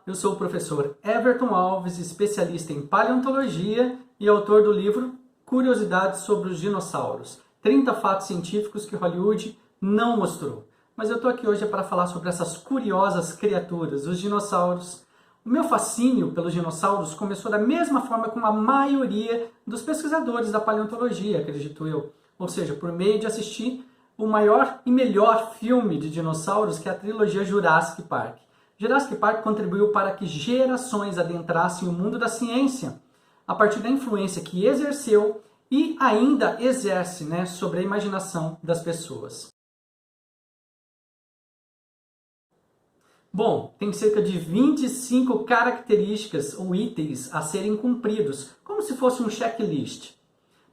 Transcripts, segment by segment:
eu sou o professor Everton Alves, especialista em paleontologia e autor do livro Curiosidades sobre os Dinossauros, 30 fatos científicos que Hollywood não mostrou. Mas eu estou aqui hoje para falar sobre essas curiosas criaturas, os dinossauros. O meu fascínio pelos dinossauros começou da mesma forma como a maioria dos pesquisadores da paleontologia, acredito eu. Ou seja, por meio de assistir o maior e melhor filme de dinossauros, que é a trilogia Jurassic Park. Jurassic Park contribuiu para que gerações adentrassem o mundo da ciência, a partir da influência que exerceu e ainda exerce, sobre a imaginação das pessoas. Bom, tem cerca de 25 características ou itens a serem cumpridos, como se fosse um checklist,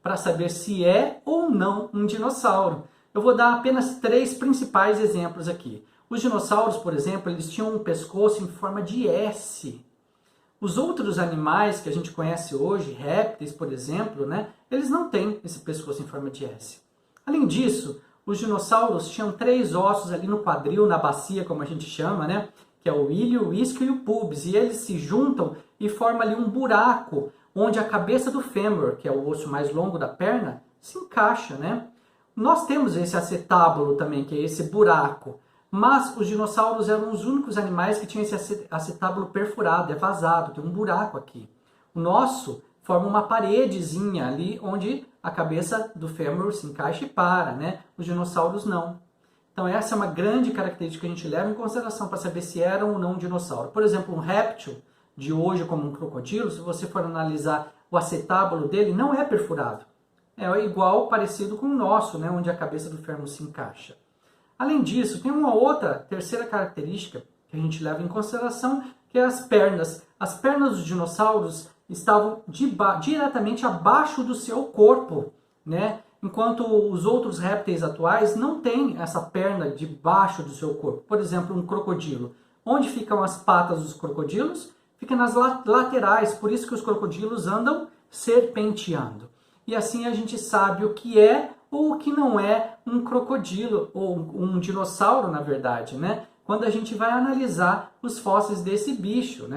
para saber se é ou não um dinossauro. Eu vou dar apenas 3 principais exemplos aqui. Os dinossauros, por exemplo, eles tinham um pescoço em forma de S. Os outros animais que a gente conhece hoje, répteis, por exemplo, eles não têm esse pescoço em forma de S. Além disso, os dinossauros tinham 3 ossos ali no quadril, na bacia, como a gente chama, que é o ilho, o isquio e o pubis, e eles se juntam e formam ali um buraco, onde a cabeça do fêmur, que é o osso mais longo da perna, se encaixa, Nós temos esse acetábulo também, que é esse buraco, mas os dinossauros eram os únicos animais que tinham esse acetábulo perfurado, é vazado, tem um buraco aqui. O nosso forma uma paredezinha ali, onde a cabeça do fêmur se encaixa e para, Os dinossauros não. Então essa é uma grande característica que a gente leva em consideração para saber se era ou não um dinossauro. Por exemplo, um réptil de hoje, como um crocodilo, se você for analisar o acetábulo dele, não é perfurado. É igual, parecido com o nosso, onde a cabeça do fêmur se encaixa. Além disso, tem uma outra, terceira característica que a gente leva em consideração, que é as pernas. As pernas dos dinossauros estavam diretamente abaixo do seu corpo, enquanto os outros répteis atuais não têm essa perna debaixo do seu corpo. Por exemplo, um crocodilo. Onde ficam as patas dos crocodilos? Fica nas laterais, por isso que os crocodilos andam serpenteando. E assim a gente sabe o que é ou o que não é um crocodilo, ou um dinossauro, na verdade, quando a gente vai analisar os fósseis desse bicho,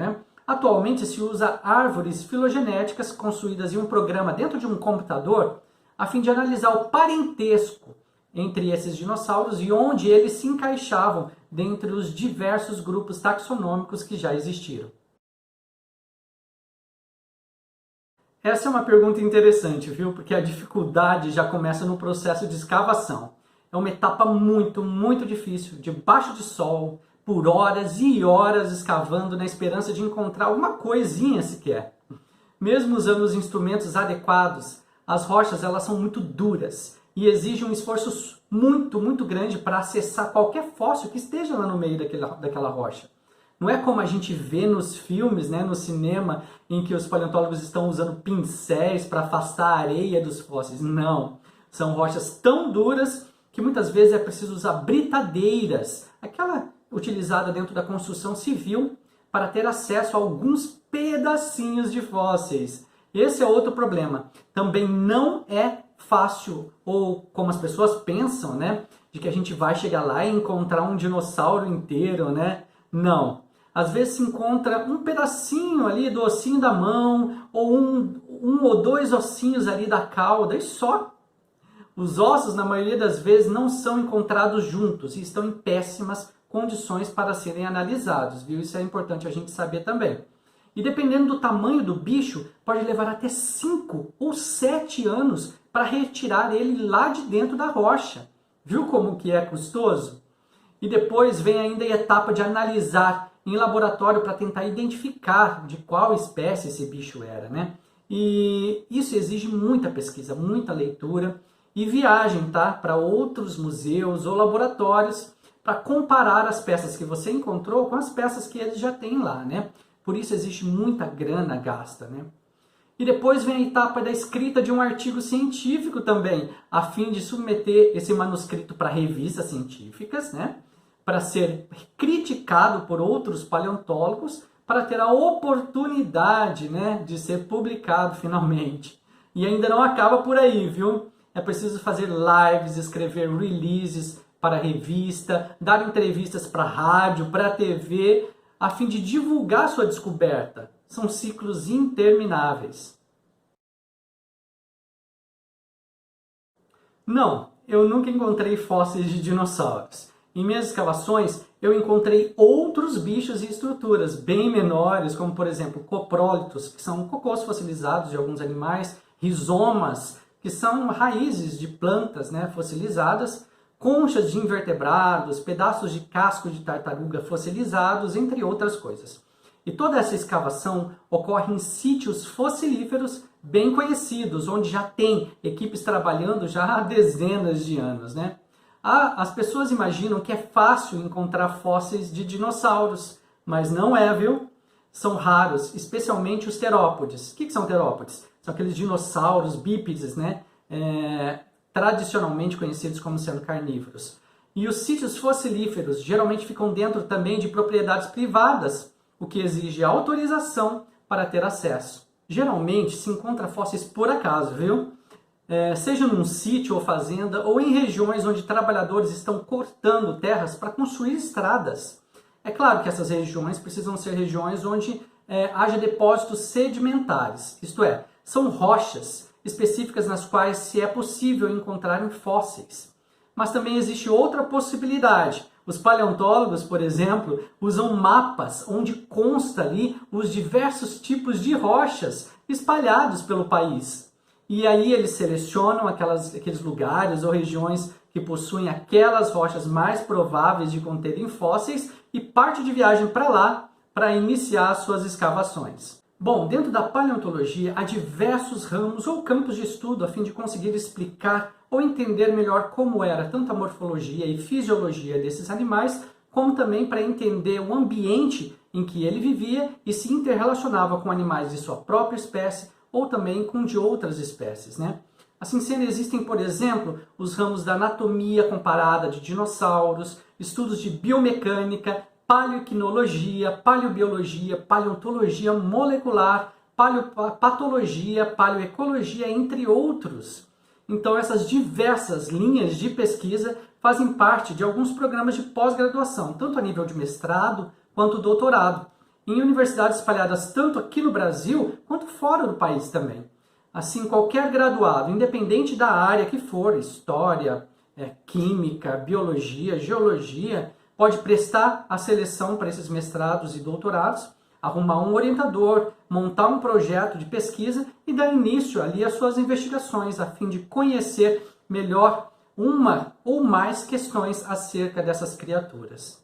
Atualmente se usa árvores filogenéticas construídas em um programa dentro de um computador, a fim de analisar o parentesco entre esses dinossauros e onde eles se encaixavam dentre os diversos grupos taxonômicos que já existiram. Essa é uma pergunta interessante, viu? Porque a dificuldade já começa no processo de escavação. É uma etapa muito, muito difícil, debaixo de sol, por horas e horas escavando na esperança de encontrar alguma coisinha sequer. Mesmo usando os instrumentos adequados, as rochas elas são muito duras e exigem um esforço muito, muito grande para acessar qualquer fóssil que esteja lá no meio daquela rocha. Não é como a gente vê nos filmes, no cinema, em que os paleontólogos estão usando pincéis para afastar a areia dos fósseis. Não. São rochas tão duras que muitas vezes é preciso usar britadeiras, aquela utilizada dentro da construção civil, para ter acesso a alguns pedacinhos de fósseis. Esse é outro problema. Também não é fácil, ou como as pessoas pensam, de que a gente vai chegar lá e encontrar um dinossauro inteiro, Não. Às vezes se encontra um pedacinho ali do ossinho da mão, ou um ou 2 ossinhos ali da cauda, e só. Os ossos, na maioria das vezes, não são encontrados juntos e estão em péssimas condições para serem analisados, viu? Isso é importante a gente saber também. E dependendo do tamanho do bicho, pode levar até 5 ou 7 anos para retirar ele lá de dentro da rocha. Viu como que é custoso? E depois vem ainda a etapa de analisar em laboratório para tentar identificar de qual espécie esse bicho era, E isso exige muita pesquisa, muita leitura e viagem, para outros museus ou laboratórios para comparar as peças que você encontrou com as peças que eles já têm lá, Por isso existe muita grana gasta, E depois vem a etapa da escrita de um artigo científico também, a fim de submeter esse manuscrito para revistas científicas, para ser criticado por outros paleontólogos, para ter a oportunidade, de ser publicado finalmente. E ainda não acaba por aí, viu? É preciso fazer lives, escrever releases para revista, dar entrevistas para rádio, para TV, a fim de divulgar sua descoberta. São ciclos intermináveis. Não, eu nunca encontrei fósseis de dinossauros. Em minhas escavações, eu encontrei outros bichos e estruturas bem menores, como por exemplo coprólitos, que são cocôs fossilizados de alguns animais, rizomas, que são raízes de plantas, né, fossilizadas, conchas de invertebrados, pedaços de casco de tartaruga fossilizados, entre outras coisas. E toda essa escavação ocorre em sítios fossilíferos bem conhecidos, onde já tem equipes trabalhando já há dezenas de anos, né? As pessoas imaginam que é fácil encontrar fósseis de dinossauros, mas não é, viu? São raros, especialmente os terópodes. O que são terópodes? São aqueles dinossauros bípedes, né? Tradicionalmente conhecidos como sendo carnívoros. E os sítios fossilíferos geralmente ficam dentro também de propriedades privadas, o que exige autorização para ter acesso. Geralmente se encontra fósseis por acaso, viu? Seja num sítio ou fazenda, ou em regiões onde trabalhadores estão cortando terras para construir estradas. É claro que essas regiões precisam ser regiões onde haja depósitos sedimentares, isto é, são rochas específicas nas quais se é possível encontrar fósseis. Mas também existe outra possibilidade. Os paleontólogos, por exemplo, usam mapas onde consta ali os diversos tipos de rochas espalhados pelo país. E aí eles selecionam aqueles lugares ou regiões que possuem aquelas rochas mais prováveis de conterem fósseis e parte de viagem para lá para iniciar suas escavações. Bom, dentro da paleontologia há diversos ramos ou campos de estudo a fim de conseguir explicar ou entender melhor como era tanto a morfologia e fisiologia desses animais, como também para entender o ambiente em que ele vivia e se interrelacionava com animais de sua própria espécie ou também com de outras espécies, né? Assim sendo, existem, por exemplo, os ramos da anatomia comparada de dinossauros, estudos de biomecânica, paleoquinologia, paleobiologia, paleontologia molecular, paleopatologia, paleoecologia, entre outros. Então, essas diversas linhas de pesquisa fazem parte de alguns programas de pós-graduação, tanto a nível de mestrado quanto doutorado, em universidades espalhadas tanto aqui no Brasil quanto fora do país também. Assim, qualquer graduado, independente da área que for, história, química, biologia, geologia, pode prestar a seleção para esses mestrados e doutorados, arrumar um orientador, montar um projeto de pesquisa e dar início ali às suas investigações, a fim de conhecer melhor uma ou mais questões acerca dessas criaturas.